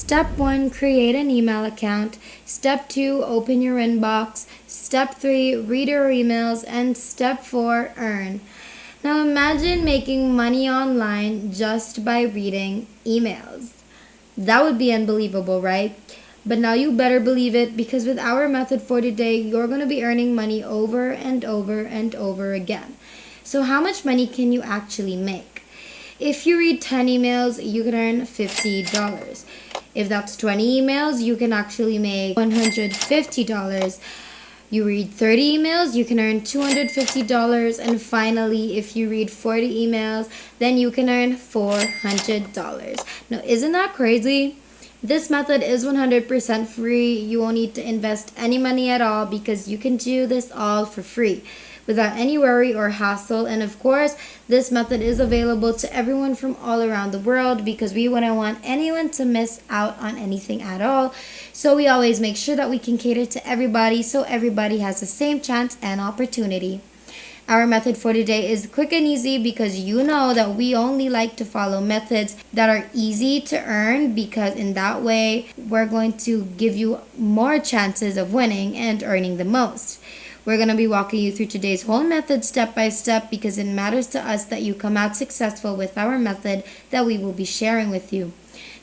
Step 1, create an email account. Step 2, open your inbox. Step 3, read your emails. And Step 4, earn. Now imagine making money online just by reading emails. That would be unbelievable, right? But now you better believe it, because with our method for today, you're going to be earning money over and over and over again. So how much money can you actually make? If you read 10 emails, you can earn $50. If that's 20 emails, you can actually make $150. You read 30 emails, you can earn $250. And finally, if you read 40 emails, then you can earn $400. Now, isn't that crazy? This method is 100% free. You won't need to invest any money at all, because you can do this all for free without any worry or hassle. And of course, this method is available to everyone from all around the world, because we wouldn't want anyone to miss out on anything at all. So we always make sure that we can cater to everybody, so everybody has the same chance and opportunity. Our method for today is quick and easy, because you know that we only like to follow methods that are easy to earn, because in that way, we're going to give you more chances of winning and earning the most. We're going to be walking you through today's whole method step by step, because it matters to us that you come out successful with our method that we will be sharing with you.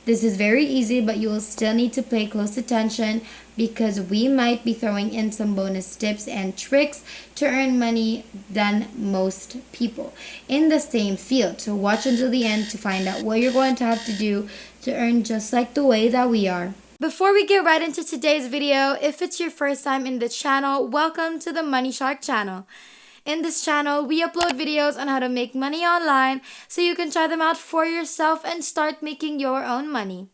This is very easy, but you will still need to pay close attention, because we might be throwing in some bonus tips and tricks to earn money than most people in the same field. So watch until the end to find out what you're going to have to do to earn just like the way that we are. Before we get right into today's video, if it's your first time in the channel, welcome to the Money Shark channel. In this channel, we upload videos on how to make money online, so you can try them out for yourself and start making your own money.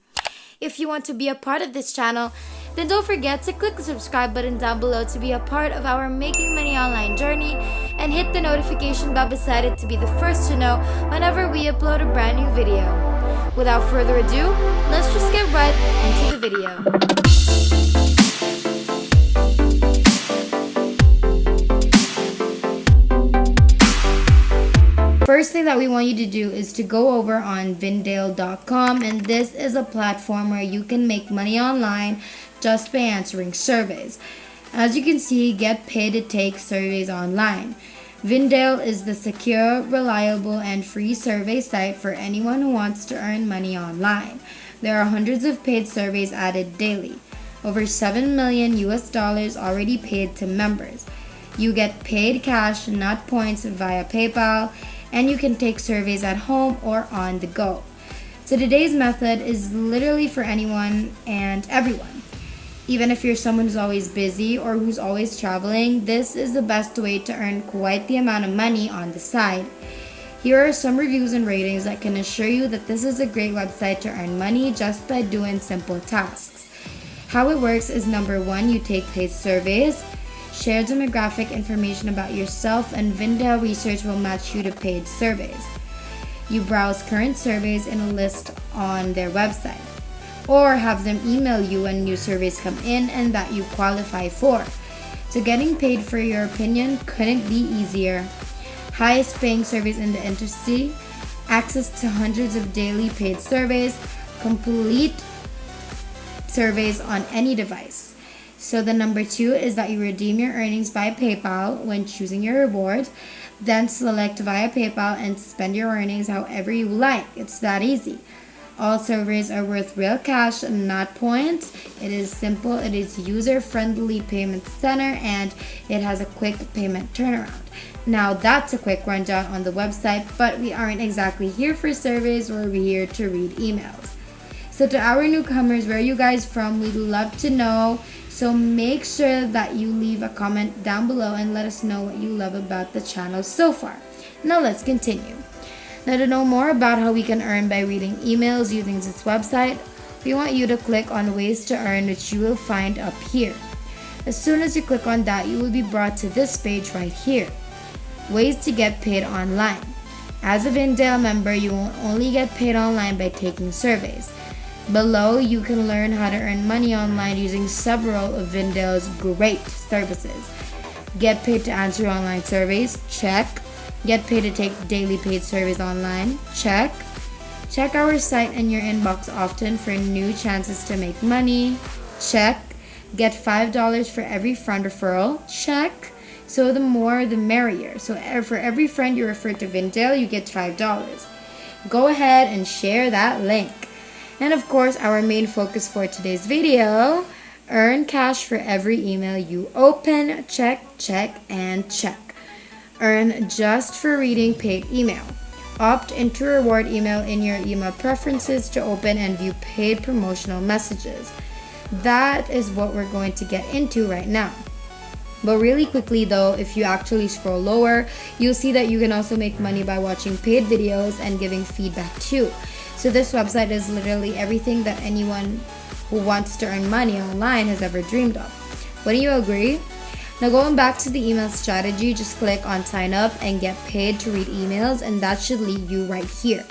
If you want to be a part of this channel, then don't forget to click the subscribe button down below to be a part of our Making Money Online journey, and hit the notification bell beside it to be the first to know whenever we upload a brand new video. Without further ado, let's just get right into the video. First thing that we want you to do is to go over on Vindale.com, and this is a platform where you can make money online just by answering surveys. As you can see, get paid to take surveys online. Vindale is the secure, reliable, and free survey site for anyone who wants to earn money online. There are hundreds of paid surveys added daily. Over $7 million already paid to members. You get paid cash, not points, via PayPal, and you can take surveys at home or on the go. So today's method is literally for anyone and everyone. Even if you're someone who's always busy or who's always traveling, this is the best way to earn quite the amount of money on the side. Here are some reviews and ratings that can assure you that this is a great website to earn money just by doing simple tasks. How it works is, number 1, you take paid surveys. Share demographic information about yourself, and Vindale Research will match you to paid surveys. You browse current surveys in a list on their website, or have them email you when new surveys come in and that you qualify for. So getting paid for your opinion couldn't be easier. Highest paying surveys in the industry, access to hundreds of daily paid surveys, complete surveys on any device. So the number 2 is that you redeem your earnings by PayPal when choosing your reward. Then select via PayPal and spend your earnings however you like. It's that easy. All surveys are worth real cash, not points. It is simple, it is user-friendly payment center, and it has a quick payment turnaround. Now that's a quick rundown on the website, but we aren't exactly here for surveys, we're here to read emails. So to our newcomers, where are you guys from? We'd love to know. So make sure that you leave a comment down below and let us know what you love about the channel so far. Now let's continue. Now, to know more about how we can earn by reading emails using this website, we want you to click on ways to earn, which you will find up here. As soon as you click on that, you will be brought to this page right here. Ways to get paid online. As a Vindale member, you will only get paid online by taking surveys. Below, you can learn how to earn money online using several of Vindale's great services. Get paid to answer online surveys, check. Get paid to take daily paid surveys online, check. Check our site and your inbox often for new chances to make money. Check. Get $5 for every friend referral. Check. So the more the merrier. So for every friend you refer to Vindale, you get $5. Go ahead and share that link. And of course, our main focus for today's video, earn cash for every email you open. Check, check, and check. Earn just for reading paid email. Opt into reward email in your email preferences to open and view paid promotional messages. That is what we're going to get into right now. But really quickly though, if you actually scroll lower, you'll see that you can also make money by watching paid videos and giving feedback too. So this website is literally everything that anyone who wants to earn money online has ever dreamed of. Wouldn't you agree? Now going back to the email strategy, just click on sign up and get paid to read emails, and that should lead you right here.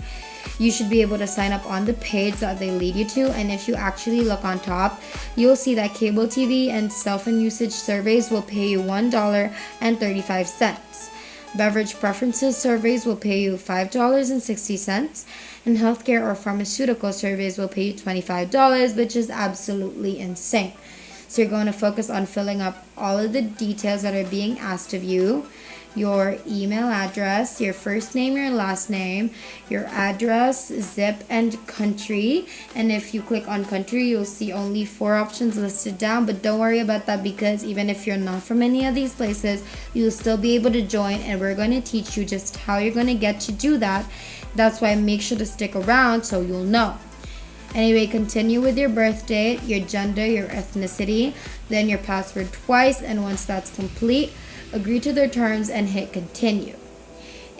You should be able to sign up on the page that they lead you to, and if you actually look on top, you'll see that cable TV and cell phone usage surveys will pay you $1.35. Beverage preferences surveys will pay you $5.60, and healthcare or pharmaceutical surveys will pay you $25, which is absolutely insane. So you're going to focus on filling up all of the details that are being asked of you. Your email address, your first name, your last name, your address, zip, and country. And if you click on country, you'll see only 4 options listed down, but don't worry about that, because even if you're not from any of these places, you'll still be able to join, and we're going to teach you just how you're going to get to do that. That's why make sure to stick around so you'll know. Anyway, continue with your birth date, your gender, your ethnicity, then your password twice, and once that's complete, agree to their terms and hit continue.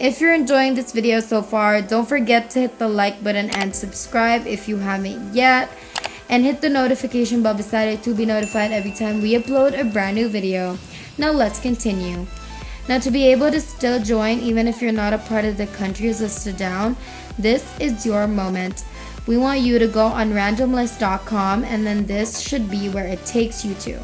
If you're enjoying this video so far, don't forget to hit the like button and subscribe if you haven't yet, and hit the notification bell beside it to be notified every time we upload a brand new video. Now let's continue. Now to be able to still join even if you're not a part of the countries listed down, this is your moment. We want you to go on randomlist.com, and then this should be where it takes you to.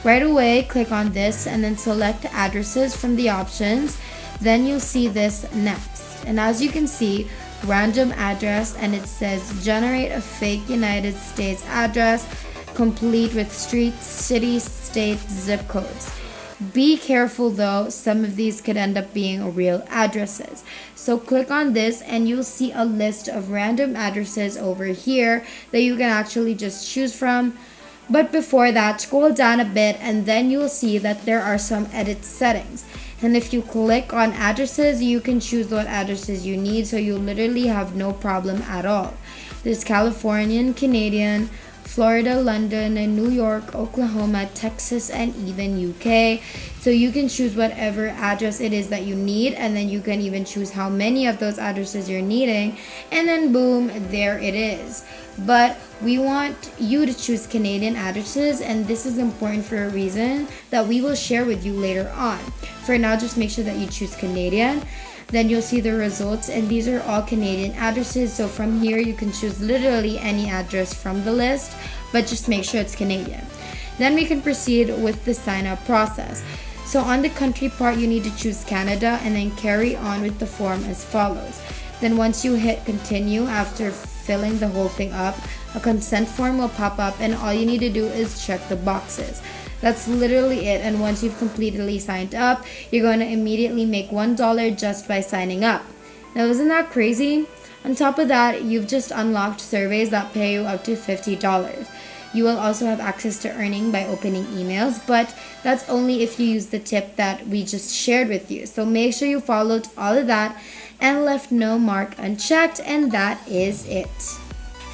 Right away, click on this and then select addresses from the options. Then you'll see this next. And as you can see, random address, and it says generate a fake United States address complete with streets, cities, states, zip codes. Be careful though, some of these could end up being real addresses. So click on this and you'll see a list of random addresses over here that you can actually just choose from. But before that, scroll down a bit and then you'll see that there are some edit settings. And if you click on addresses, you can choose what addresses you need, so you literally have no problem at all. There's Californian, Canadian, Florida, London, and New York, Oklahoma, Texas, and even UK. So you can choose whatever address it is that you need, and then you can even choose how many of those addresses you're needing, and then boom, there it is. But we want you to choose Canadian addresses, and this is important for a reason that we will share with you later on. For now, just make sure that you choose Canadian. Then you'll see the results, and these are all Canadian addresses. So from here, you can choose literally any address from the list, but just make sure it's Canadian. Then we can proceed with the sign up process. So on the country part, you need to choose Canada and then carry on with the form as follows. Then once you hit continue after filling the whole thing up, a consent form will pop up, and all you need to do is check the boxes. That's literally it, and once you've completely signed up, you're going to immediately make $1 just by signing up. Now isn't that crazy? On top of that, you've just unlocked surveys that pay you up to $50. You will also have access to earning by opening emails, but that's only if you use the tip that we just shared with you. So make sure you followed all of that and left no mark unchecked, and that is it.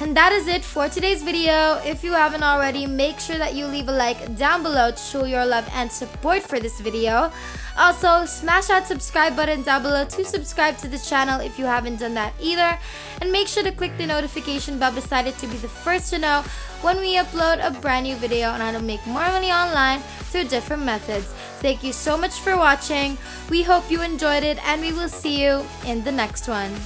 And that is it for today's video. If you haven't already, make sure that you leave a like down below to show your love and support for this video. Also, smash that subscribe button down below to subscribe to the channel if you haven't done that either. And make sure to click the notification bell beside it to be the first to know when we upload a brand new video on how to make more money online through different methods. Thank you so much for watching. We hope you enjoyed it, and we will see you in the next one.